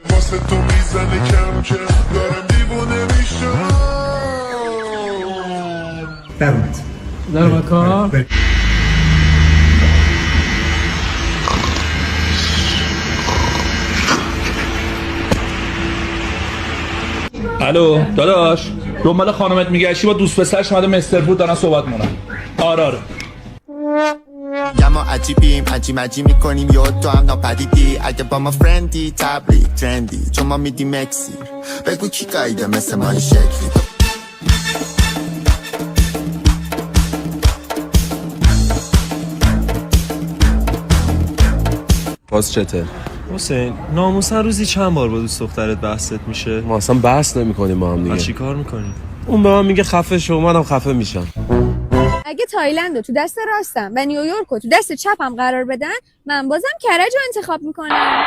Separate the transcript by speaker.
Speaker 1: واسه تو میزنه کم کم دارم دیوونه میشم.
Speaker 2: در کار
Speaker 3: الو داداش، دنبال خانومت میگشتی با دوست پسرش اومده مستر فود دارن صحبت مونن. آره
Speaker 4: یا ما عجیبیم عجی میکنیم یا تو هم ناپدیدی. اگه با ما فرندی تبلیغ ترندی چون ما میدیم اکسیر. بگو کی قایده مثل ما این شکلی.
Speaker 5: باز چته؟
Speaker 6: حسین ناموسن روزی چند بار با دوست دخترت بحثت میشه؟
Speaker 5: ما اصلا بحث نمی‌کنیم با هم دیگه.
Speaker 6: چی کار میکنی؟
Speaker 5: اون به من میگه خفه شو، منم خفه میشم.
Speaker 7: اگه تایلند رو تو دست راستم و نیویورک رو تو دست چپم قرار بدن، من بازم کرج رو انتخاب میکنم.